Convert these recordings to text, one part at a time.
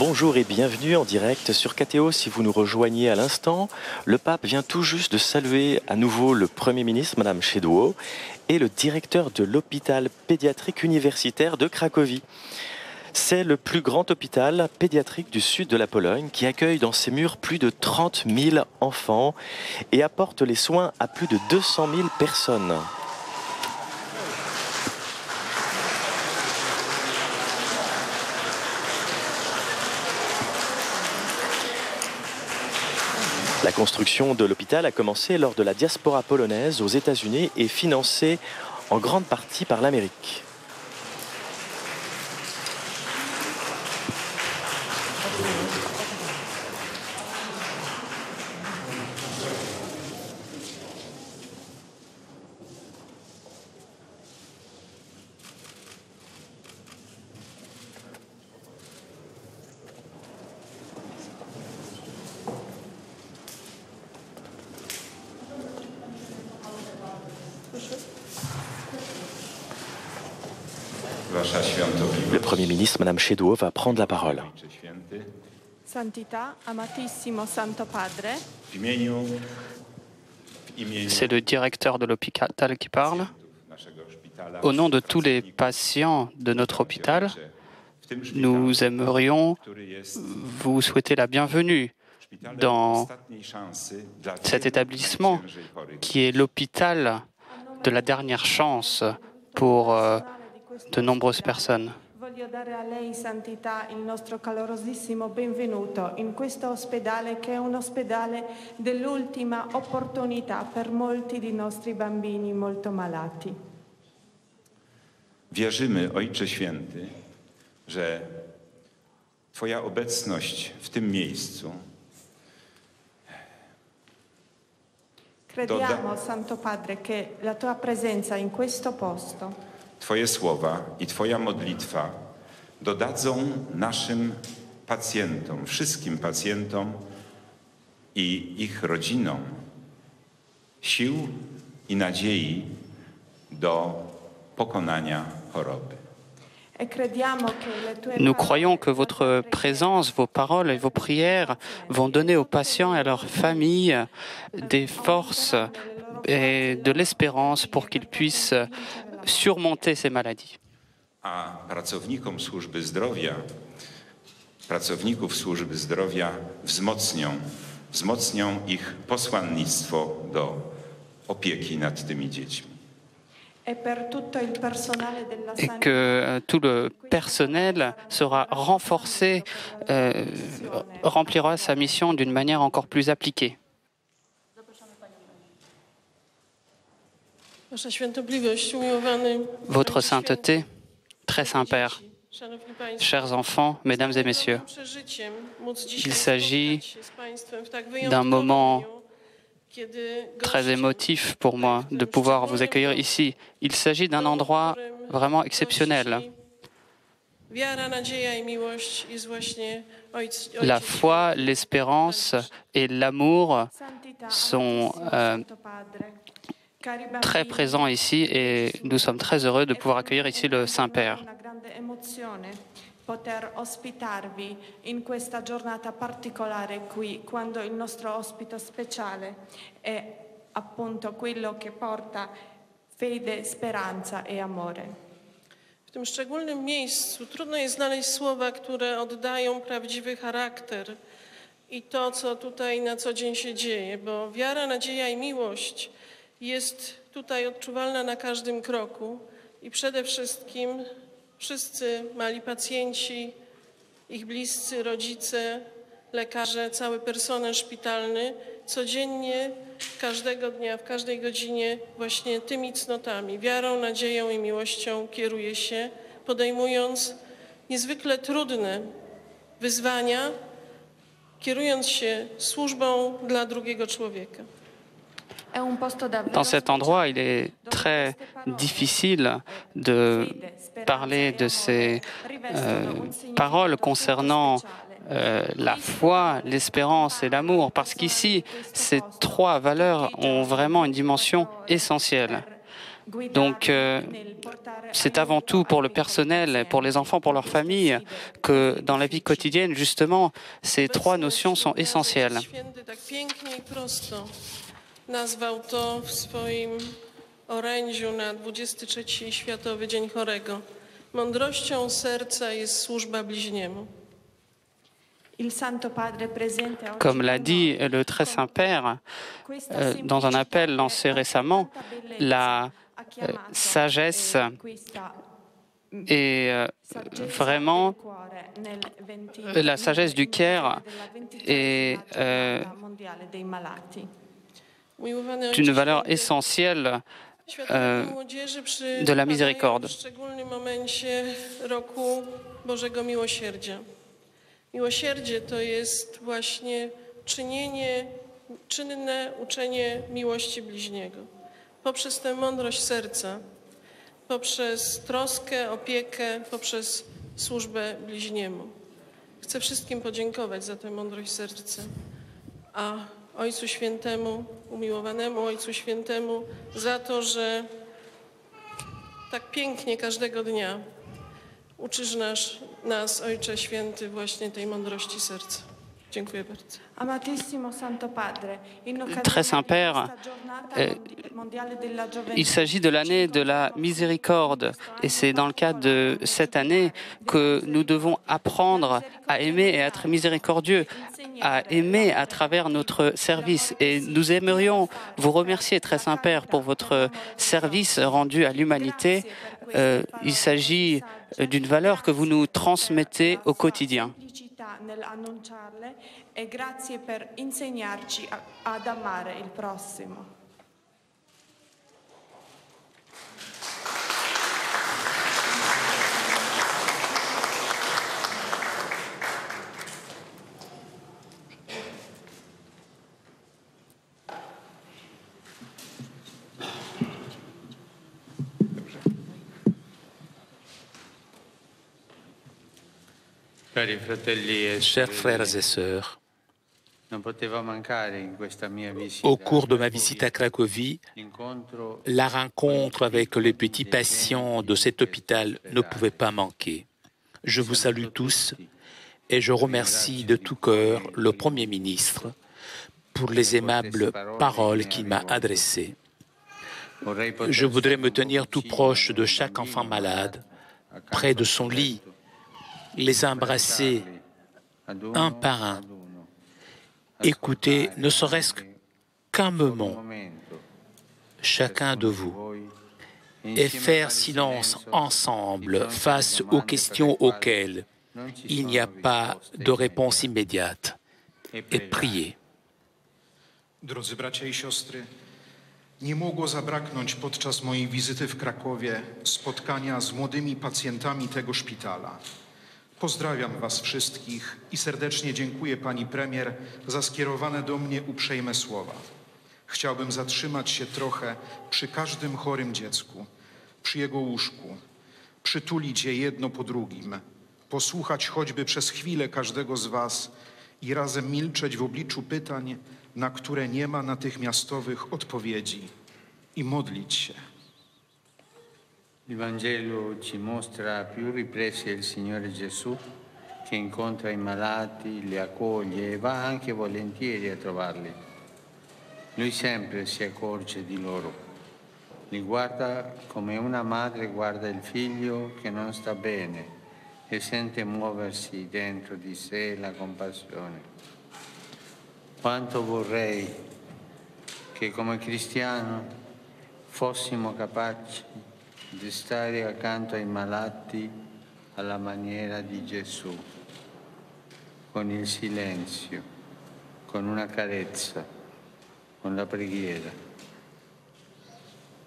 Bonjour et bienvenue en direct sur KTO si vous nous rejoignez à l'instant. Le pape vient tout juste de saluer à nouveau le Premier ministre, Madame Szydło, et le directeur de l'hôpital pédiatrique universitaire de Cracovie. C'est le plus grand hôpital pédiatrique du sud de la Pologne qui accueille dans ses murs plus de 30 000 enfants et apporte les soins à plus de 200 000 personnes. La construction de l'hôpital a commencé lors de la diaspora polonaise aux États-Unis et financée en grande partie par l'Amérique. Le Premier ministre, Madame Szydło, va prendre la parole. C'est le directeur de l'hôpital qui parle. Au nom de tous les patients de notre hôpital, nous aimerions vous souhaiter la bienvenue dans cet établissement qui est l'hôpital de la dernière chance pour de nombreuses personnes. Voglio dare a lei, Santità, il nostro calorosissimo benvenuto in questo ospedale che è un ospedale dell'ultima opportunità per molti di nostri bambini molto malati. Wierzymy, Ojcze Święty, że Twoja obecność w tym miejscu Crediamo, Santo Padre, che la tua presenza in questo posto, Twoje słowa i Twoja modlitwa dodadzą naszym pacjentom, wszystkim pacjentom i ich rodzinom sił i nadziei do pokonania choroby. Nous croyons que votre présence, vos paroles et vos prières vont donner aux patients et à leurs familles des forces et de l'espérance pour qu'ils puissent surmonter ces maladies. A pracowników służby zdrowia wzmocnią ich posłannictwo do opieki nad tymi dziećmi. Et que tout le personnel sera renforcé, remplira sa mission d'une manière encore plus appliquée. Votre sainteté, très Saint-Père, chers enfants, mesdames et messieurs, il s'agit d'un moment très émotif pour moi de pouvoir vous accueillir ici. Il s'agit d'un endroit vraiment exceptionnel. La foi, l'espérance et l'amour sont très présents ici et nous sommes très heureux de pouvoir accueillir ici le Saint-Père. Poter ospitarvi in questa giornata particolare qui, quando il nostro ospite speciale è appunto quello che porta fede, speranza e amore. W tym szczególnym miejscu trudno jest znaleźć słowa, które oddają prawdziwy charakter i to, co tutaj na co dzień się dzieje, bo wiara, nadzieja i miłość jest tutaj odczuwalna na każdym kroku i przede wszystkim wszyscy mali pacjenci, ich bliscy, rodzice, lekarze, cały personel szpitalny codziennie, każdego dnia, w każdej godzinie właśnie tymi cnotami, wiarą, nadzieją i miłością kieruje się, podejmując niezwykle trudne wyzwania, kierując się służbą dla drugiego człowieka. Dans cet endroit, il est très difficile de parler de ces paroles concernant la foi, l'espérance et l'amour, parce qu'ici, ces trois valeurs ont vraiment une dimension essentielle. Donc, c'est avant tout pour le personnel, pour les enfants, pour leur famille, que dans la vie quotidienne, justement, ces trois notions sont essentielles. Święty tak pięknie i prosto nazwał to w swoim orędziu na 23. Światowy Dzień Chorego. Mądrością serca jest służba bliźniemu. Comme l'a dit le Très Saint-Père dans un appel lancé récemment, la sagesse est vraiment la sagesse du Caire est une valeur essentielle de la miséricorde. W szczególnym momencie roku Bożego Miłosierdzia. Miłosierdzie to jest właśnie czynne uczenie miłości bliźniego. Poprzez tę mądrość serca, poprzez troskę, opiekę, poprzez służbę bliźniemu. Chcę wszystkim podziękować za tę mądrość serca, a Ojcu Świętemu, umiłowanemu Ojcu Świętemu za to, że tak pięknie każdego dnia uczysz nas, Ojcze Święty, właśnie tej mądrości serca. Dziękuję bardzo. Très Saint-Père, il s'agit de l'année de la miséricorde et c'est dans le cadre de cette année que nous devons apprendre à aimer et à être miséricordieux, à aimer à travers notre service. Et nous aimerions vous remercier, Très Saint-Père, pour votre service rendu à l'humanité. Il s'agit d'une valeur que vous nous transmettez au quotidien. E grazie per insegnarci ad amare il prossimo. Chers frères et sœurs, au cours de ma visite à Cracovie, la rencontre avec les petits patients de cet hôpital ne pouvait pas manquer. Je vous salue tous et je remercie de tout cœur le Premier ministre pour les aimables paroles qu'il m'a adressées. Je voudrais me tenir tout proche de chaque enfant malade, près de son lit, les embrasser un par un, écouter ne serait-ce qu'un moment chacun de vous et faire silence ensemble face aux questions auxquelles il n'y a pas de réponse immédiate et prier. Drodzy bracia i siostry, nie mogło zabraknąć podczas mojej wizyty w Krakowie spotkania z młodymi pacjentami tego szpitala. Pozdrawiam was wszystkich i serdecznie dziękuję pani premier za skierowane do mnie uprzejme słowa. Chciałbym zatrzymać się trochę przy każdym chorym dziecku, przy jego łóżku, przytulić je jedno po drugim, posłuchać choćby przez chwilę każdego z was i razem milczeć w obliczu pytań, na które nie ma natychmiastowych odpowiedzi i modlić się. Il Vangelo ci mostra più riprese il Signore Gesù che incontra i malati, li accoglie e va anche volentieri a trovarli. Lui sempre si accorge di loro, li guarda come una madre guarda il figlio che non sta bene e sente muoversi dentro di sé la compassione. Quanto vorrei che come cristiano fossimo capaci di stare accanto ai malati alla maniera di Gesù, con il silenzio, con una carezza, con la preghiera.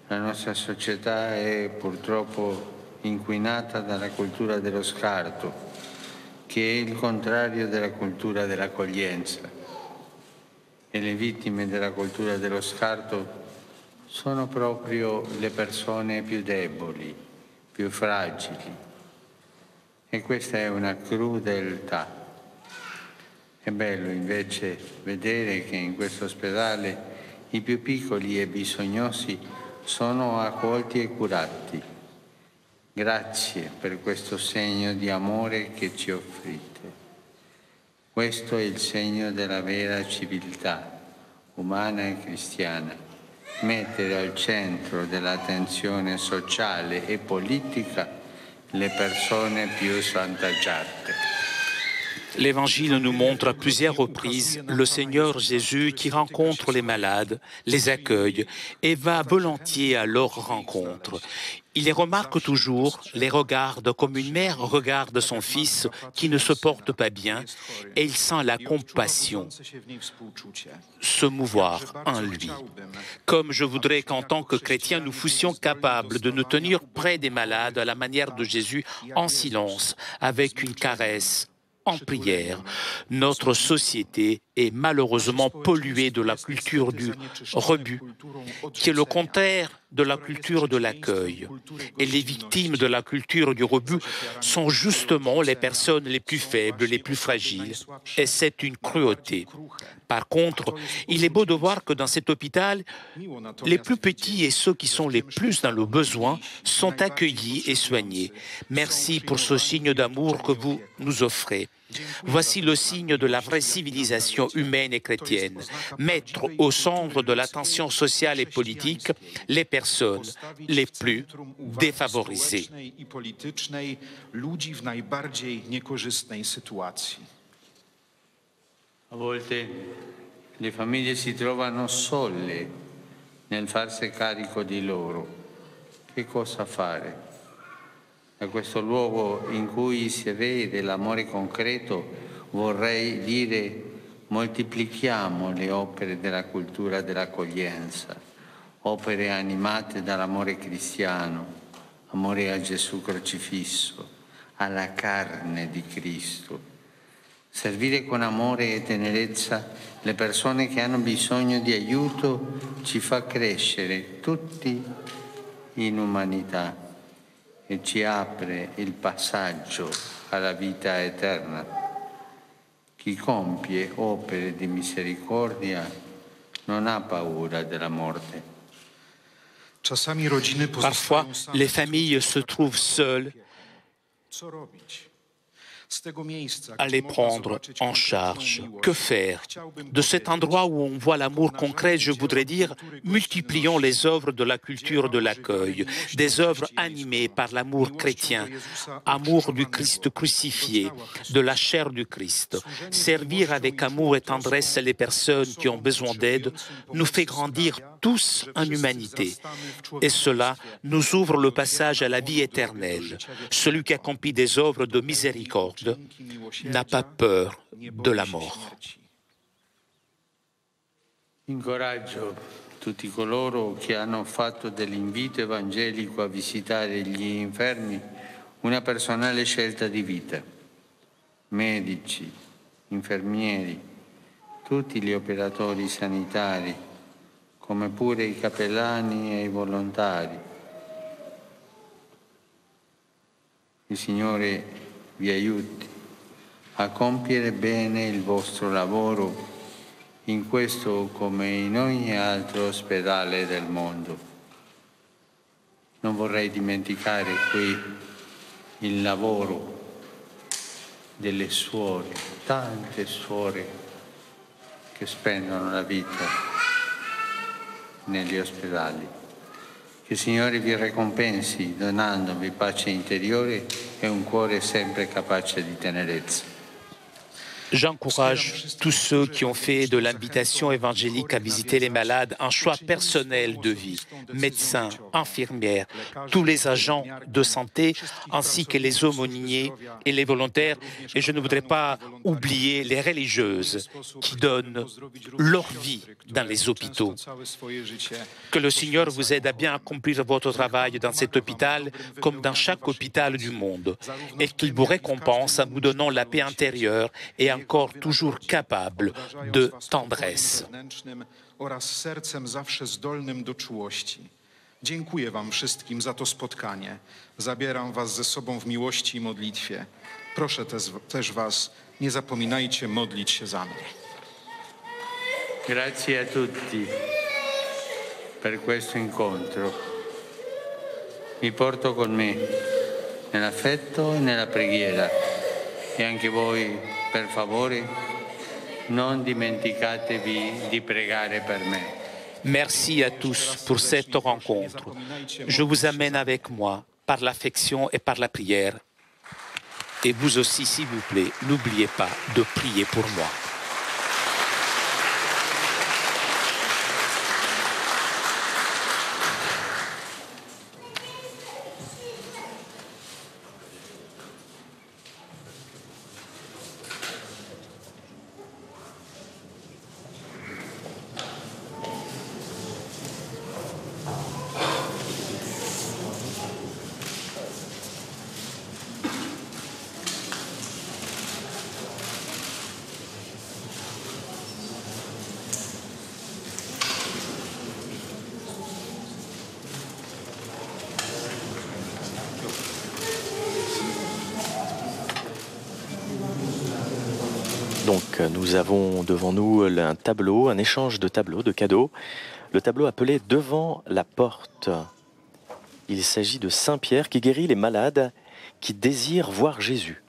La nostra società è purtroppo inquinata dalla cultura dello scarto, che è il contrario della cultura dell'accoglienza. E le vittime della cultura dello scarto sono proprio le persone più deboli, più fragili. E questa è una crudeltà. È bello invece vedere che in questo ospedale i più piccoli e bisognosi sono accolti e curati. Grazie per questo segno di amore che ci offrite. Questo è il segno della vera civiltà umana e cristiana, mettere al centro dell'attenzione sociale e politica le persone più svantaggiate. L'Évangile nous montre à plusieurs reprises le Seigneur Jésus qui rencontre les malades, les accueille et va volontiers à leur rencontre. Il les remarque toujours, les regarde comme une mère regarde son fils qui ne se porte pas bien et il sent la compassion se mouvoir en lui. Comme je voudrais qu'en tant que chrétiens, nous fussions capables de nous tenir près des malades à la manière de Jésus, en silence, avec une caresse, en prière. Notre société est malheureusement polluée de la culture du rebut, qui est le contraire de la culture de l'accueil. Et les victimes de la culture du rebut sont justement les personnes les plus faibles, les plus fragiles. Et c'est une cruauté. Par contre, il est beau de voir que dans cet hôpital, les plus petits et ceux qui sont les plus dans le besoin sont accueillis et soignés. Merci pour ce signe d'amour que vous nous offrez. Voici le signe de la vraie civilisation humaine et chrétienne. Mettre au centre de l'attention sociale et politique les personnes les plus défavorisées. A volte le famiglie si trovano sole nel farsi carico di loro. Che cosa fare? Da questo luogo in cui si vede l'amore concreto vorrei dire moltiplichiamo le opere della cultura dell'accoglienza, opere animate dall'amore cristiano, amore a Gesù crocifisso, alla carne di Cristo. Servire con amore e tenerezza le persone che hanno bisogno di aiuto ci fa crescere tutti in umanità e ci apre il passaggio alla vita eterna. Chi compie opere di misericordia non ha paura della morte. Parfois, les familles se trouvent seules à les prendre en charge. Que faire? De cet endroit où on voit l'amour concret, je voudrais dire, multiplions les œuvres de la culture de l'accueil, des œuvres animées par l'amour chrétien, amour du Christ crucifié, de la chair du Christ. Servir avec amour et tendresse les personnes qui ont besoin d'aide nous fait grandir tous en humanité. Et cela nous ouvre le passage à la vie éternelle. Celui qui accomplit des œuvres de miséricorde n'a pas peur de la mort. Incoraggio tutti coloro che hanno fatto dell'invito evangelico a visitare gli infermi una personale scelta di vita. Medici, infermieri, tutti gli operatori sanitari, come pure i cappellani e i volontari. Il Signore vi aiuti a compiere bene il vostro lavoro in questo come in ogni altro ospedale del mondo. Non vorrei dimenticare qui il lavoro delle suore, tante suore che spendono la vita negli ospedali. Che il Signore vi ricompensi donandovi pace interiore e un cuore sempre capace di tenerezza. J'encourage tous ceux qui ont fait de l'invitation évangélique à visiter les malades un choix personnel de vie, médecins, infirmières, tous les agents de santé, ainsi que les aumôniers et les volontaires. Et je ne voudrais pas oublier les religieuses qui donnent leur vie dans les hôpitaux. Que le Seigneur vous aide à bien accomplir votre travail dans cet hôpital comme dans chaque hôpital du monde et qu'il vous récompense en vous donnant la paix intérieure et encore toujours capable de tendresse. Dziękuję wam wszystkim za to spotkanie. Zabieram was ze sobą w miłości i modlitwie. Proszę też was, nie zapominajcie modlić się za mnie. Grazie a tutti. per questo incontro. Vi porto con me nell'affetto e nella preghiera e anche voi, per favore, non dimenticatevi di pregare per me. Merci à tous pour cette rencontre. Je vous amène avec moi par l'affection et par la prière. Et vous aussi, s'il vous plaît, n'oubliez pas de prier pour moi. Donc nous avons devant nous un tableau, un échange de tableaux, de cadeaux. Le tableau appelé « Devant la porte ». Il s'agit de Saint Pierre qui guérit les malades qui désirent voir Jésus.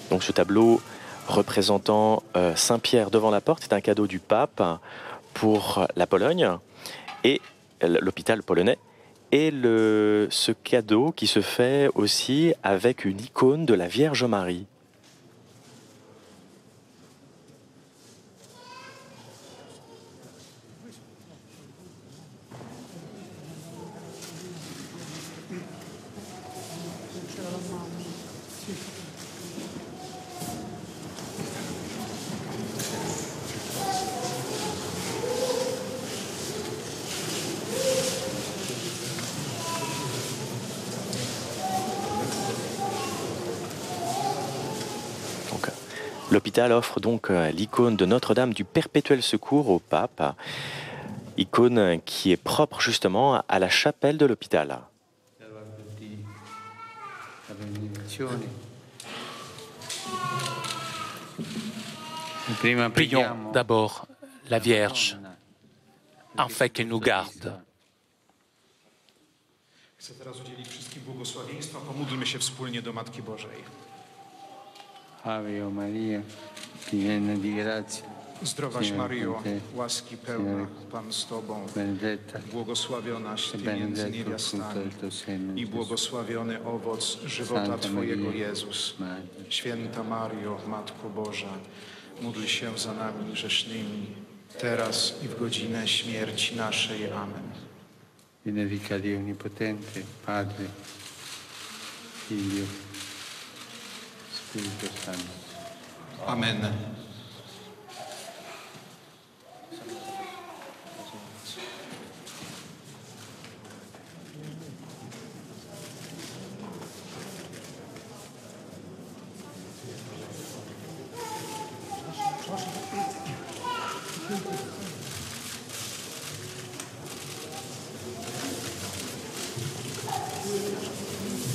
Donc ce tableau représentant Saint Pierre devant la porte est un cadeau du pape pour la Pologne et l'hôpital polonais. Et ce cadeau qui se fait aussi avec une icône de la Vierge Marie. L'hôpital offre donc l'icône de Notre-Dame du Perpétuel Secours au pape, icône qui est propre justement à la chapelle de l'hôpital. Prions d'abord la Vierge, afin qu'elle nous garde. Chcę teraz udzielić wszystkim błogosławieństwa. Pomódlmy się wspólnie do Matki Bożej. Ave Maria, piena di grazia. Zdrowaś Maryjo, łaski pełna, Pan z Tobą, błogosławionaś Ty między niewiastami i błogosławiony owoc żywota Twojego Jezus. Święta Maryjo, Matko Boża, módl się za nami grzesznymi, teraz i w godzinę śmierci naszej. Amen. Benedica Dio Onnipotente, Padre, Figlio, Spirito Santo. Amen.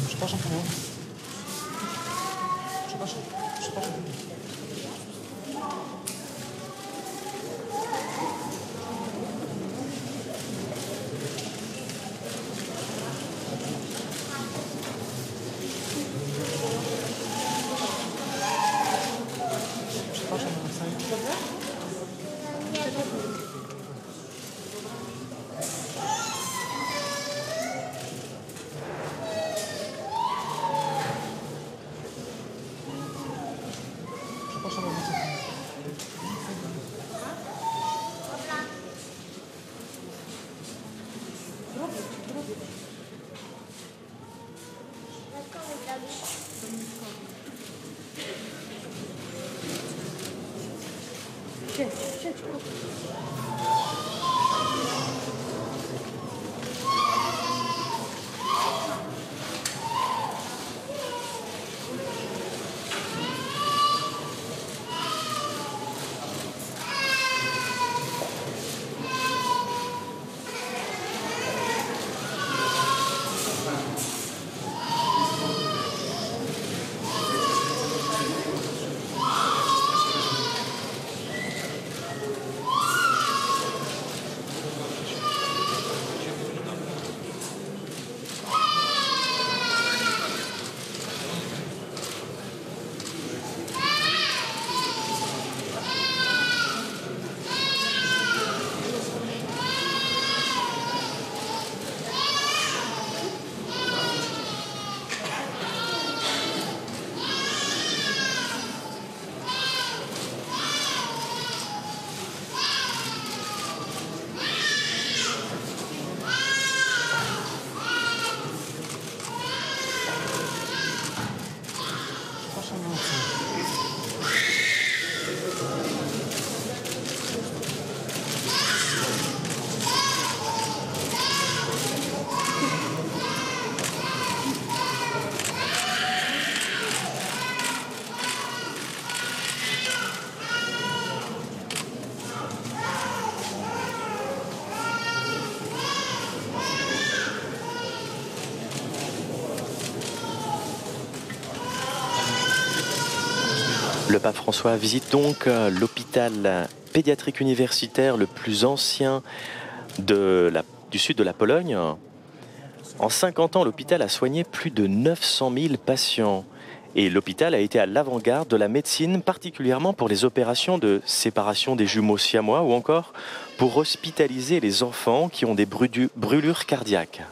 Przepraszam panią. Przepraszam. Przepraszam na sali. Le pape François visite donc l'hôpital pédiatrique universitaire le plus ancien du sud de la Pologne. En 50 ans, l'hôpital a soigné plus de 900 000 patients. Et l'hôpital a été à l'avant-garde de la médecine, particulièrement pour les opérations de séparation des jumeaux siamois ou encore pour hospitaliser les enfants qui ont des brûlures cardiaques.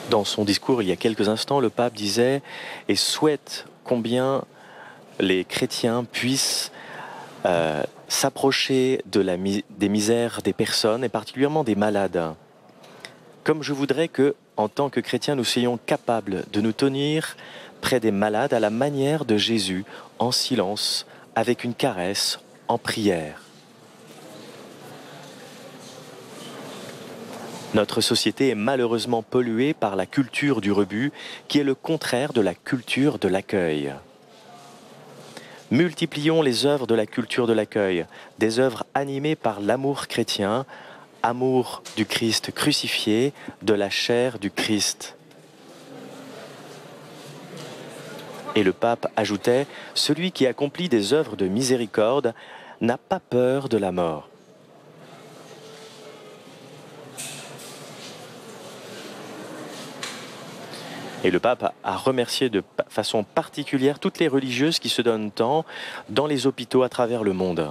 Dans son discours il y a quelques instants, le pape disait et souhaite combien les chrétiens puissent s'approcher des misères des personnes et particulièrement des malades. Comme je voudrais que, en tant que chrétiens, nous soyons capables de nous tenir près des malades à la manière de Jésus, en silence, avec une caresse, en prière. Notre société est malheureusement polluée par la culture du rebut, qui est le contraire de la culture de l'accueil. Multiplions les œuvres de la culture de l'accueil, des œuvres animées par l'amour chrétien, amour du Christ crucifié, de la chair du Christ. Et le pape ajoutait, celui qui accomplit des œuvres de miséricorde n'a pas peur de la mort. Et le pape a remercié de façon particulière toutes les religieuses qui se donnent tant dans les hôpitaux à travers le monde.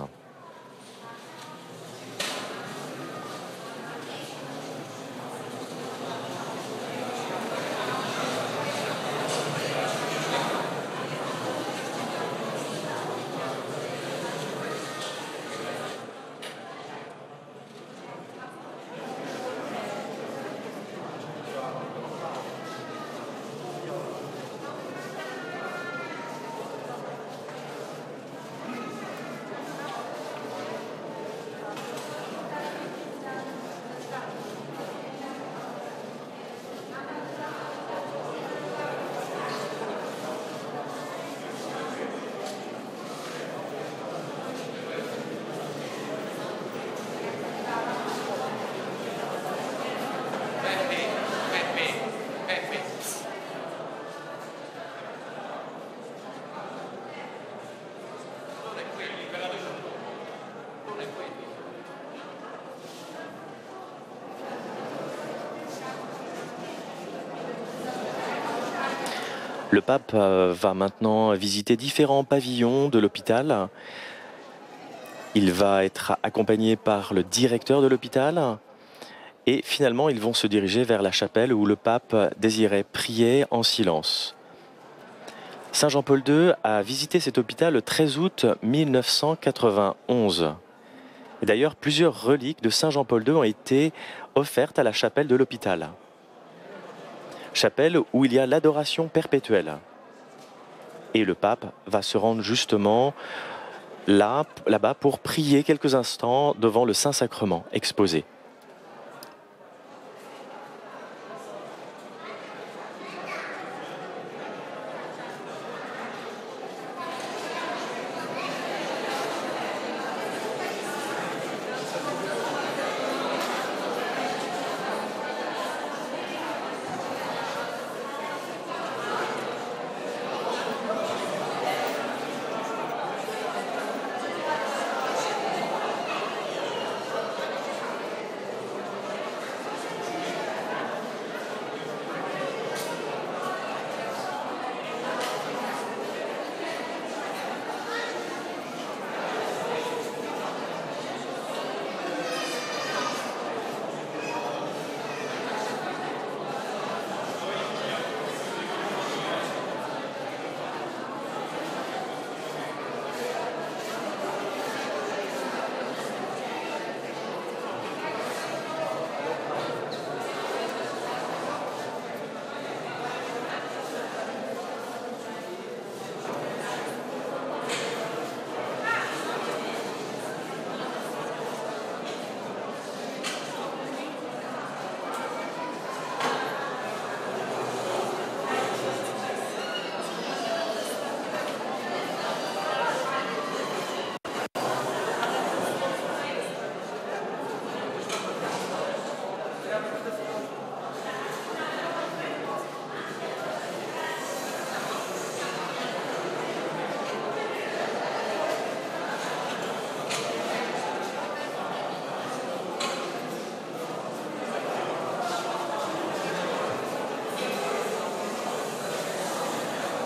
Le pape va maintenant visiter différents pavillons de l'hôpital. Il va être accompagné par le directeur de l'hôpital. Et finalement, ils vont se diriger vers la chapelle où le pape désirait prier en silence. Saint Jean-Paul II a visité cet hôpital le 13 août 1991. Et d'ailleurs, plusieurs reliques de Saint Jean-Paul II ont été offertes à la chapelle de l'hôpital. Chapelle où il y a l'adoration perpétuelle. Et le pape va se rendre justement là-bas pour prier quelques instants devant le Saint-Sacrement exposé.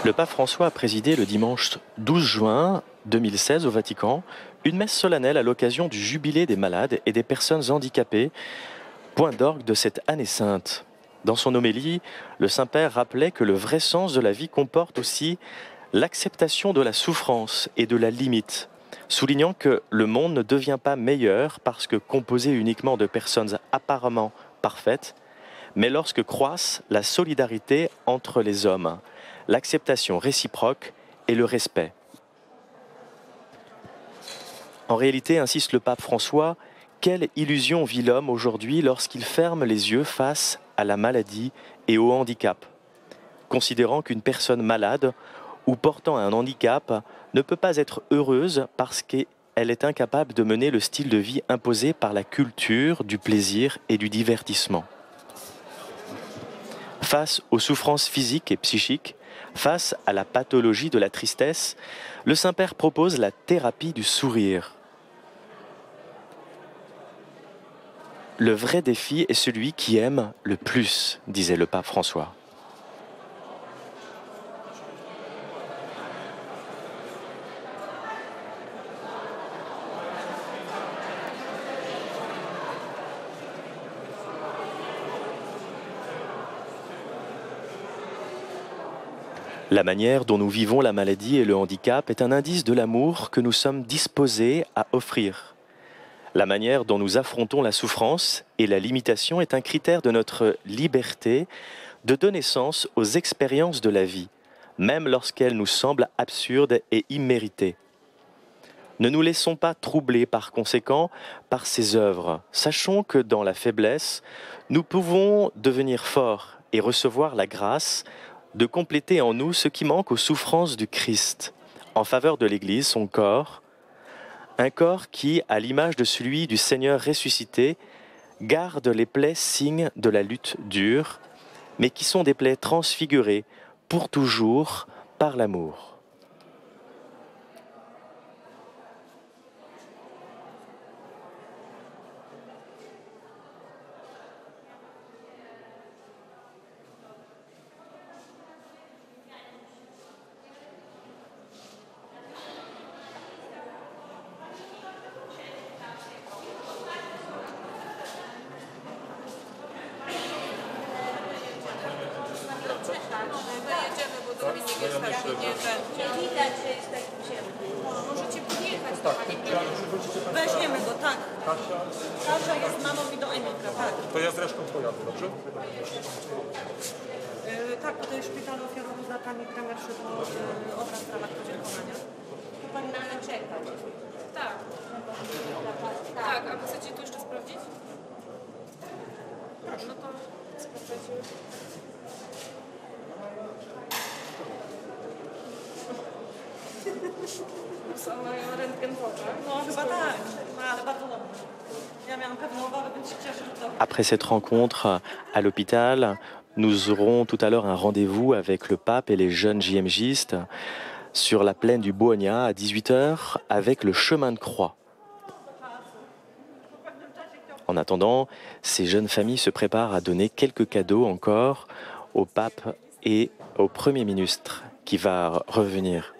Le pape François a présidé le dimanche 12 juin 2016 au Vatican une messe solennelle à l'occasion du jubilé des malades et des personnes handicapées, point d'orgue de cette année sainte. Dans son homélie, le Saint-Père rappelait que le vrai sens de la vie comporte aussi l'acceptation de la souffrance et de la limite, soulignant que le monde ne devient pas meilleur parce que composé uniquement de personnes apparemment parfaites, mais lorsque croissent la solidarité entre les hommes, l'acceptation réciproque et le respect. En réalité, insiste le pape François, quelle illusion vit l'homme aujourd'hui lorsqu'il ferme les yeux face à la maladie et au handicap, considérant qu'une personne malade ou portant un handicap ne peut pas être heureuse parce qu'elle est incapable de mener le style de vie imposé par la culture, du plaisir et du divertissement. Face aux souffrances physiques et psychiques, face à la pathologie de la tristesse, le Saint-Père propose la thérapie du sourire. Le vrai défi est celui qui aime le plus, disait le pape François. La manière dont nous vivons la maladie et le handicap est un indice de l'amour que nous sommes disposés à offrir. La manière dont nous affrontons la souffrance et la limitation est un critère de notre liberté de donner sens aux expériences de la vie, même lorsqu'elles nous semblent absurdes et imméritées. Ne nous laissons pas troubler par conséquent par ces œuvres. Sachons que dans la faiblesse, nous pouvons devenir forts et recevoir la grâce de compléter en nous ce qui manque aux souffrances du Christ, en faveur de l'Église, son corps, un corps qui, à l'image de celui du Seigneur ressuscité, garde les plaies signes de la lutte dure, mais qui sont des plaies transfigurées pour toujours par l'amour. pewnie nie będzie. Widać, że jest taki ciemny. Możecie podjechać do Tak, pani ja premier. Weźmiemy go, tak. Kasia, Kasia jest mamą i do Emilka, tak. to ja zresztą pojadę, dobrze? Tak, tutaj w szpitalu ofiarowym dla pani premier Szydło obraz w sprawach podziękowania. To pani ma czekać. Tak. Tak, a wy chcecie to jeszcze sprawdzić? No to sprawdzajcie. Sama rentgen w oczach. No chyba tak, no, ale bardzo dobrze. Ja miałam pewną obawę, więc się cieszę, że to... Après cette rencontre à l'hôpital, nous aurons tout à l'heure un rendez-vous avec le pape et les jeunes JMJistes sur la plaine du Bougna à 18h avec le chemin de croix. En attendant, ces jeunes familles se préparent à donner quelques cadeaux encore au pape et au Premier ministre qui va revenir.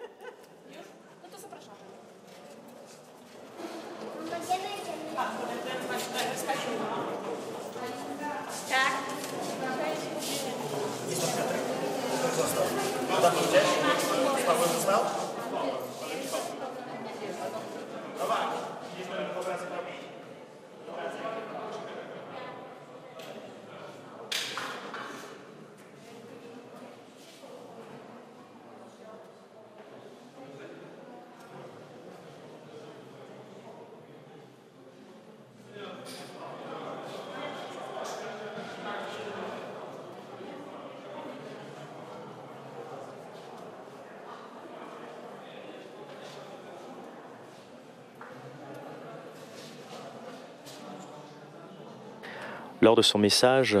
Lors de son message,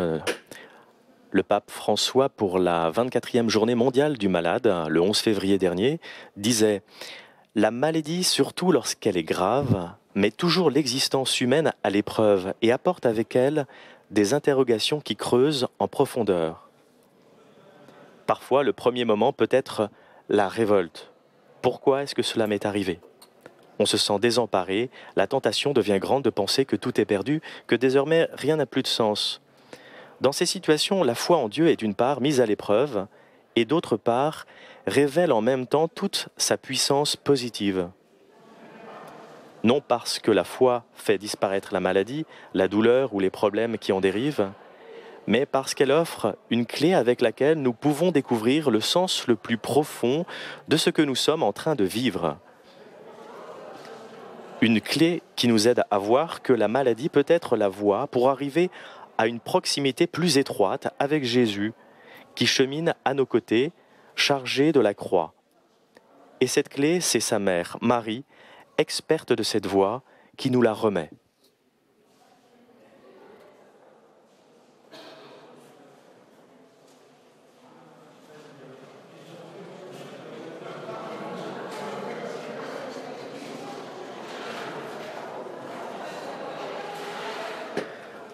le pape François, pour la 24e journée mondiale du malade, le 11 février dernier, disait « La maladie, surtout lorsqu'elle est grave, met toujours l'existence humaine à l'épreuve et apporte avec elle des interrogations qui creusent en profondeur. Parfois, le premier moment peut être la révolte. Pourquoi est-ce que cela m'est arrivé ? On se sent désemparé, la tentation devient grande de penser que tout est perdu, que désormais rien n'a plus de sens. Dans ces situations, la foi en Dieu est d'une part mise à l'épreuve et d'autre part révèle en même temps toute sa puissance positive. Non parce que la foi fait disparaître la maladie, la douleur ou les problèmes qui en dérivent, mais parce qu'elle offre une clé avec laquelle nous pouvons découvrir le sens le plus profond de ce que nous sommes en train de vivre. Une clé qui nous aide à voir que la maladie peut être la voie pour arriver à une proximité plus étroite avec Jésus, qui chemine à nos côtés, chargé de la croix. Et cette clé, c'est sa mère, Marie, experte de cette voie, qui nous la remet.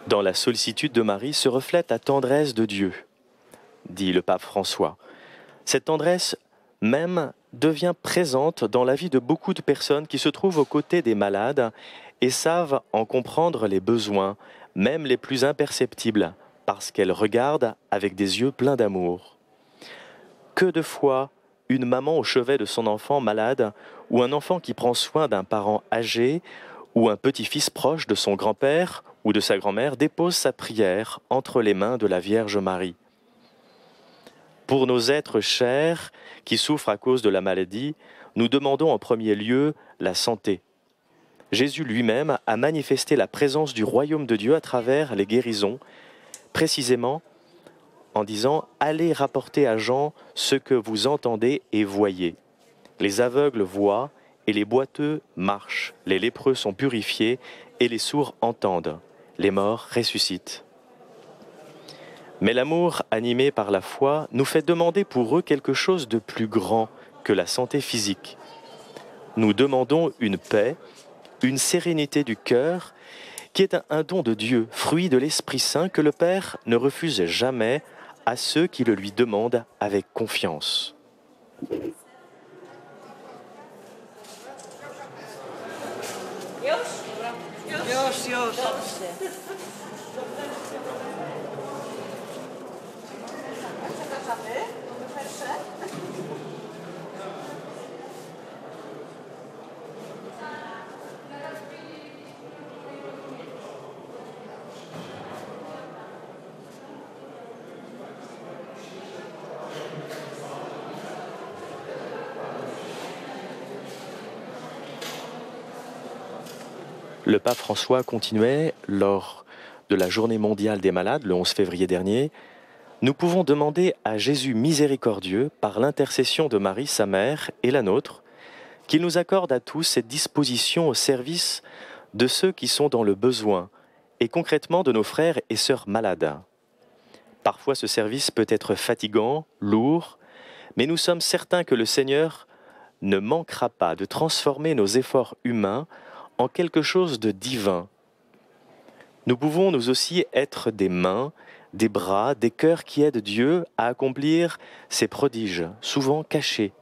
Dans la sollicitude de Marie se reflète la tendresse de Dieu, dit le pape François. Cette tendresse même devient présente dans la vie de beaucoup de personnes qui se trouvent aux côtés des malades et savent en comprendre les besoins, même les plus imperceptibles, parce qu'elles regardent avec des yeux pleins d'amour. Que de fois, une maman au chevet de son enfant malade ou un enfant qui prend soin d'un parent âgé ou un petit-fils proche de son grand-père ou de sa grand-mère dépose sa prière entre les mains de la Vierge Marie. Pour nos êtres chers qui souffrent à cause de la maladie, nous demandons en premier lieu la santé. Jésus lui-même a manifesté la présence du royaume de Dieu à travers les guérisons, précisément en disant « Allez rapporter à Jean ce que vous entendez et voyez. Les aveugles voient et les boiteux marchent, les lépreux sont purifiés et les sourds entendent, les morts ressuscitent. » Mais l'amour animé par la foi nous fait demander pour eux quelque chose de plus grand que la santé physique. Nous demandons une paix, une sérénité du cœur, qui est un don de Dieu, fruit de l'Esprit Saint que le Père ne refuse jamais à ceux qui le lui demandent avec confiance. Le pape François continuait lors de la journée mondiale des malades, le 11 février dernier. Nous pouvons demander à Jésus miséricordieux, par l'intercession de Marie, sa mère, et la nôtre, qu'il nous accorde à tous cette disposition au service de ceux qui sont dans le besoin, et concrètement de nos frères et sœurs malades. Parfois ce service peut être fatigant, lourd, mais nous sommes certains que le Seigneur ne manquera pas de transformer nos efforts humains en quelque chose de divin. Nous pouvons nous aussi être des mains, des bras, des cœurs qui aident Dieu à accomplir ses prodiges, souvent cachés.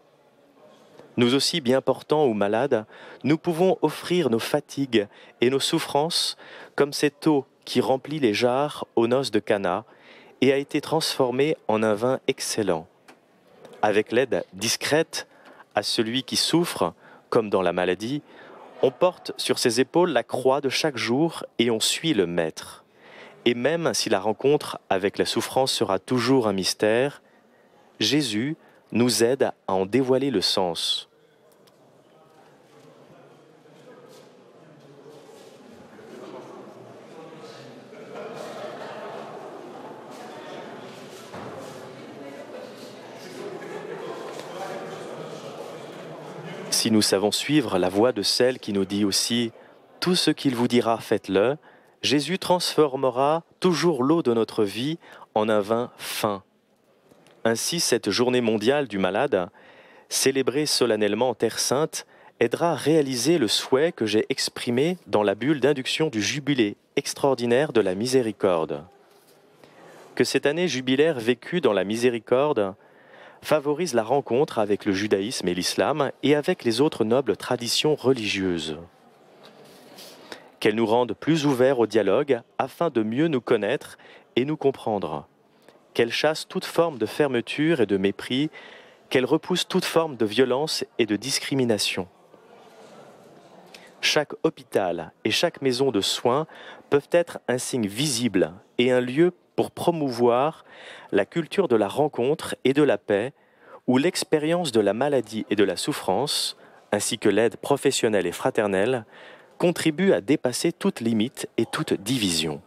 Nous aussi, bien portants ou malades, nous pouvons offrir nos fatigues et nos souffrances comme cette eau qui remplit les jarres aux noces de Cana et a été transformée en un vin excellent. Avec l'aide discrète à celui qui souffre, comme dans la maladie, on porte sur ses épaules la croix de chaque jour et on suit le Maître. Et même si la rencontre avec la souffrance sera toujours un mystère, Jésus nous aide à en dévoiler le sens. Si nous savons suivre la voie de celle qui nous dit aussi « Tout ce qu'il vous dira, faites-le », Jésus transformera toujours l'eau de notre vie en un vin fin. Ainsi, cette journée mondiale du malade, célébrée solennellement en Terre Sainte, aidera à réaliser le souhait que j'ai exprimé dans la bulle d'induction du jubilé extraordinaire de la miséricorde. Que cette année jubilaire vécue dans la miséricorde favorise la rencontre avec le judaïsme et l'islam et avec les autres nobles traditions religieuses. Qu'elle nous rende plus ouverts au dialogue afin de mieux nous connaître et nous comprendre. Qu'elle chasse toute forme de fermeture et de mépris, qu'elle repousse toute forme de violence et de discrimination. Chaque hôpital et chaque maison de soins peuvent être un signe visible et un lieu pour promouvoir la culture de la rencontre et de la paix, où l'expérience de la maladie et de la souffrance, ainsi que l'aide professionnelle et fraternelle, contribuent à dépasser toute limite et toute division.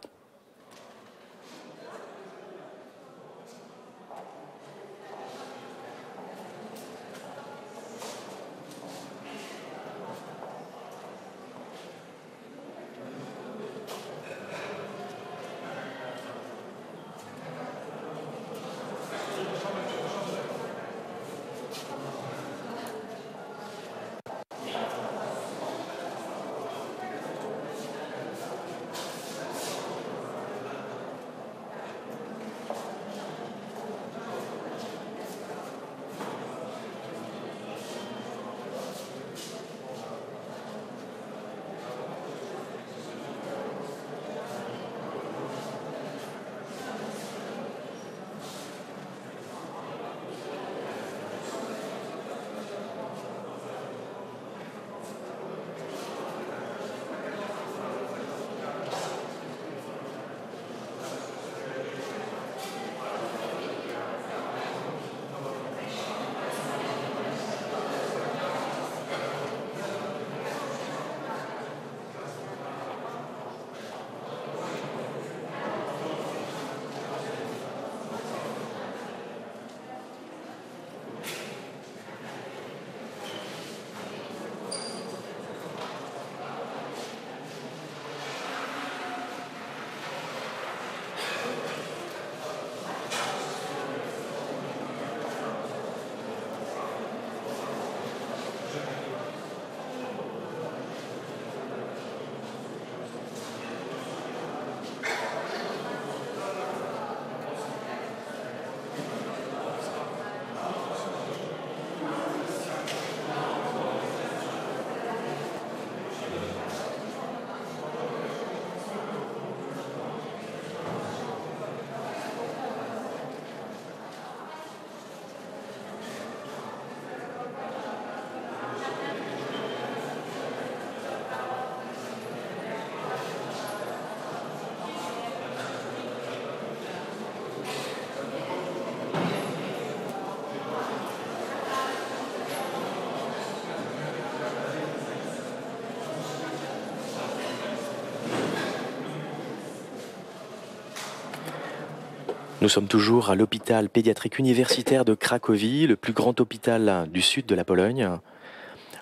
Nous sommes toujours à l'hôpital pédiatrique universitaire de Cracovie, le plus grand hôpital du sud de la Pologne.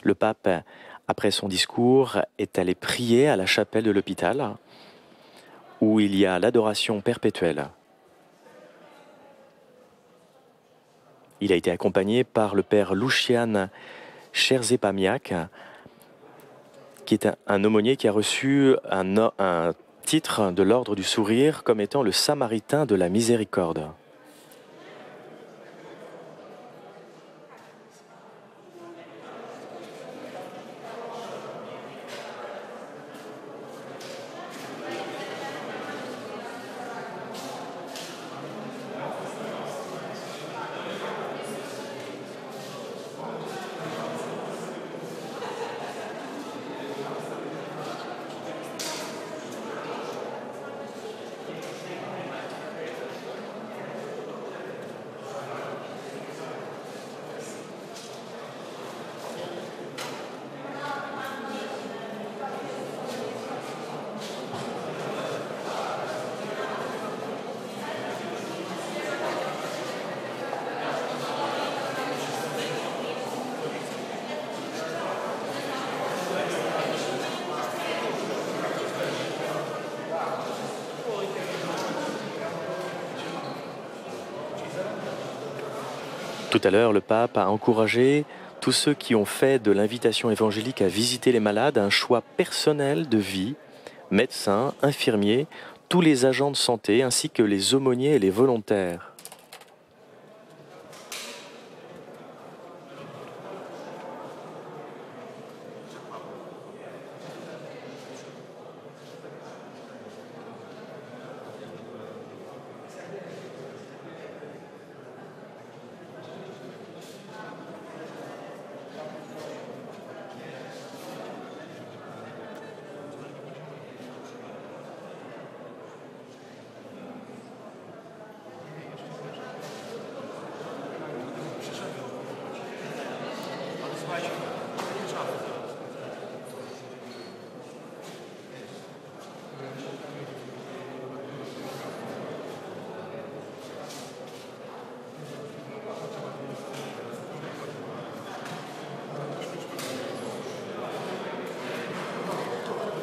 Le pape, après son discours, est allé prier à la chapelle de l'hôpital, où il y a l'adoration perpétuelle. Il a été accompagné par le père Lucian Scherzepamiak, qui est un aumônier qui a reçu un titre de l'ordre du sourire comme étant le samaritain de la miséricorde. Tout à l'heure, le pape a encouragé tous ceux qui ont fait de l'invitation évangélique à visiter les malades un choix personnel de vie, médecins, infirmiers, tous les agents de santé ainsi que les aumôniers et les volontaires.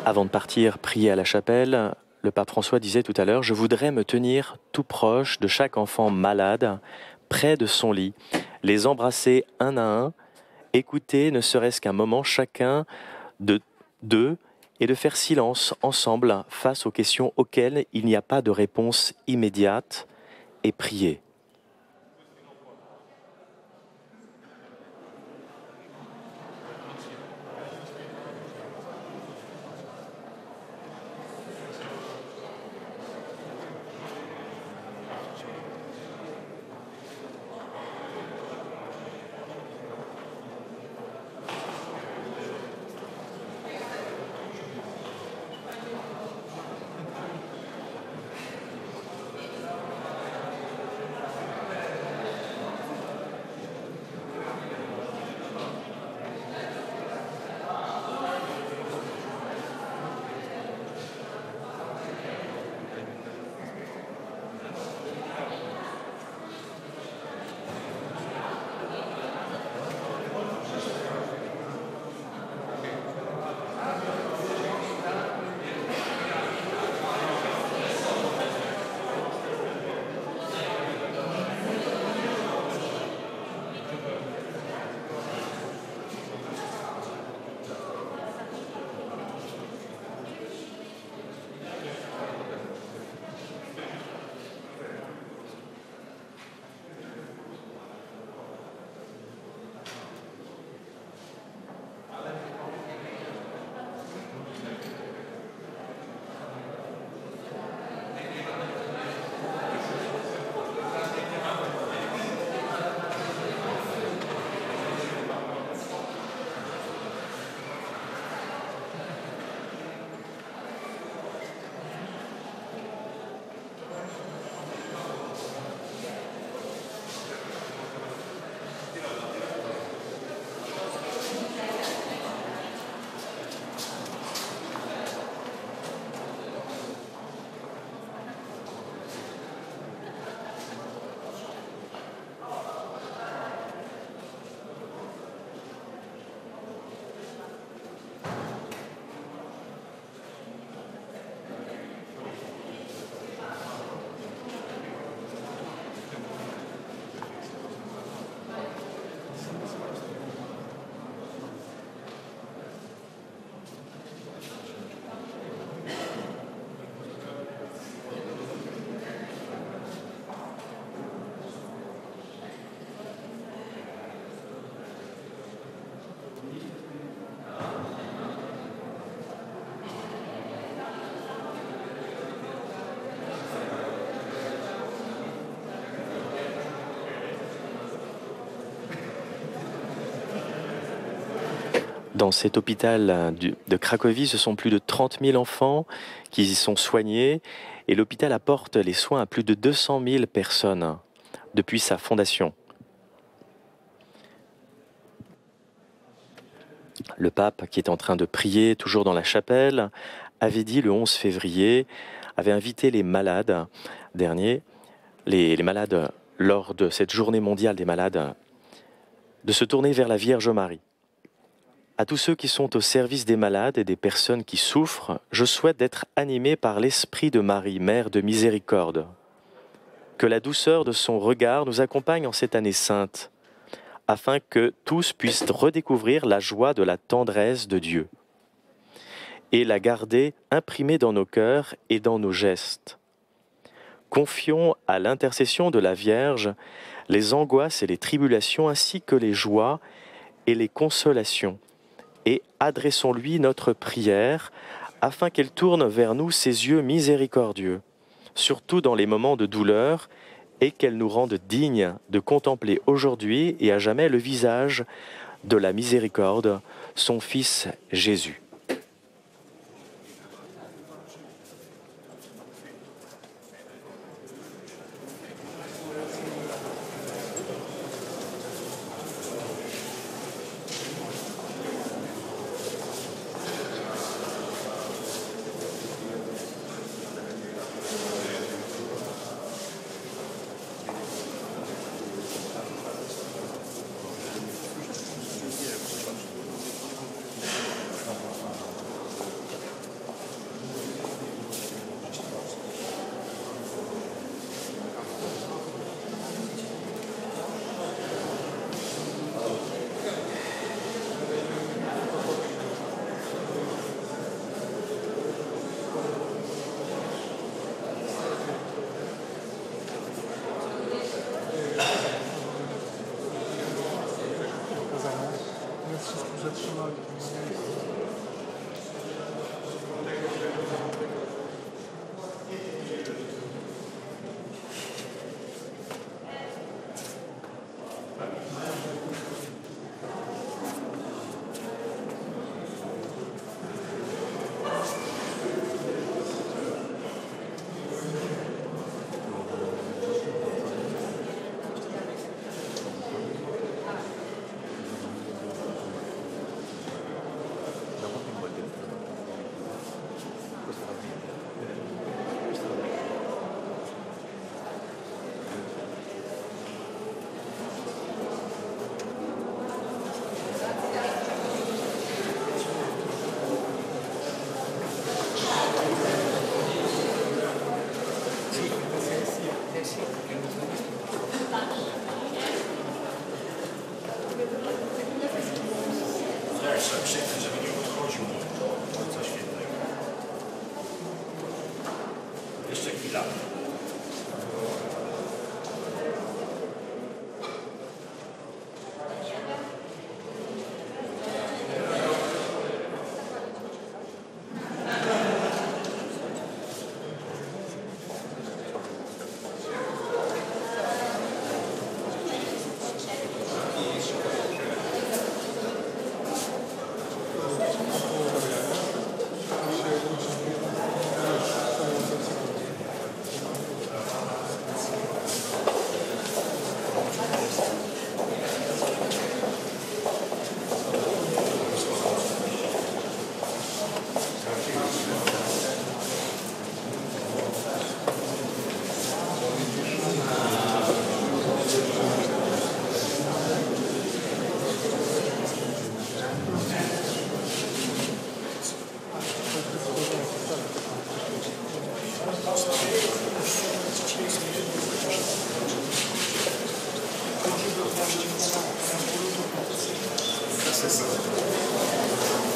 Avant de partir prier à la chapelle, le pape François disait tout à l'heure « Je voudrais me tenir tout proche de chaque enfant malade, près de son lit, les embrasser un à un, écouter ne serait-ce qu'un moment chacun d'eux et de faire silence ensemble face aux questions auxquelles il n'y a pas de réponse immédiate et prier. » Dans cet hôpital de Cracovie, ce sont plus de 30 000 enfants qui y sont soignés et l'hôpital apporte les soins à plus de 200 000 personnes depuis sa fondation. Le pape, qui est en train de prier toujours dans la chapelle, avait dit le 11 février, avait invité les malades les malades lors de cette journée mondiale des malades, de se tourner vers la Vierge Marie. À tous ceux qui sont au service des malades et des personnes qui souffrent, je souhaite d'être animé par l'Esprit de Marie, Mère de miséricorde. Que la douceur de son regard nous accompagne en cette année sainte, afin que tous puissent redécouvrir la joie de la tendresse de Dieu et la garder imprimée dans nos cœurs et dans nos gestes. Confions à l'intercession de la Vierge les angoisses et les tribulations ainsi que les joies et les consolations, et adressons-lui notre prière afin qu'elle tourne vers nous ses yeux miséricordieux, surtout dans les moments de douleur, et qu'elle nous rende dignes de contempler aujourd'hui et à jamais le visage de la miséricorde, son Fils Jésus.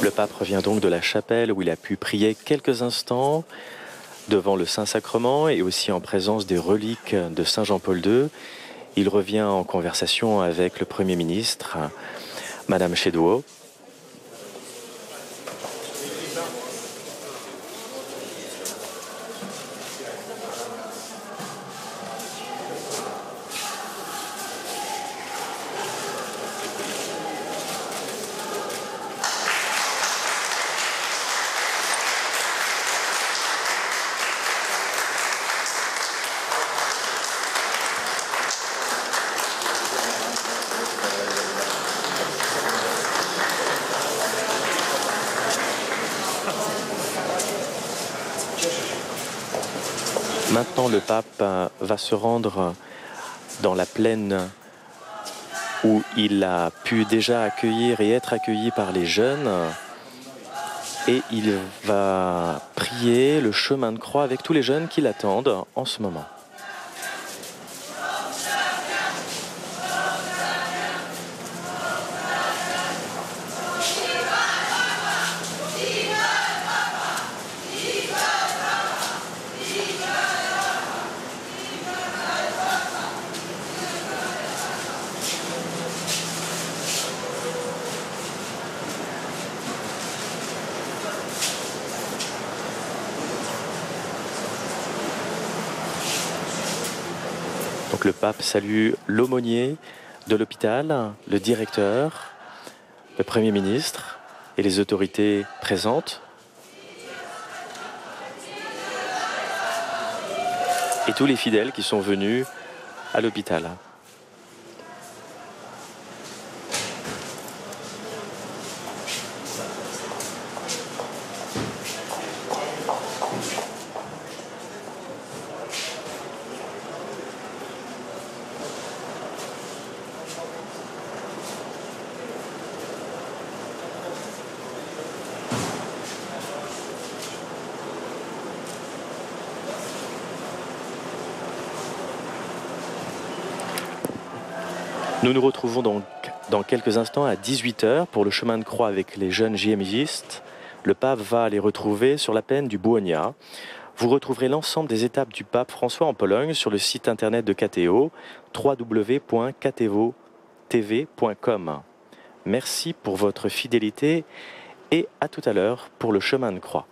Le pape revient donc de la chapelle où il a pu prier quelques instants devant le Saint-Sacrement et aussi en présence des reliques de Saint Jean-Paul II. Il revient en conversation avec le Premier ministre, Madame Shedwo. Maintenant, le pape va se rendre dans la plaine où il a pu déjà accueillir et être accueilli par les jeunes. Et il va prier le chemin de croix avec tous les jeunes qui l'attendent en ce moment. Donc le pape salue l'aumônier de l'hôpital, le directeur, le Premier ministre et les autorités présentes. Et tous les fidèles qui sont venus à l'hôpital. Nous nous retrouvons donc dans quelques instants à 18h pour le chemin de croix avec les jeunes JMJistes. Le pape va les retrouver sur la plaine du Błonia. Vous retrouverez l'ensemble des étapes du pape François en Pologne sur le site internet de KTO, www.ktotv.com. Merci pour votre fidélité et à tout à l'heure pour le chemin de croix.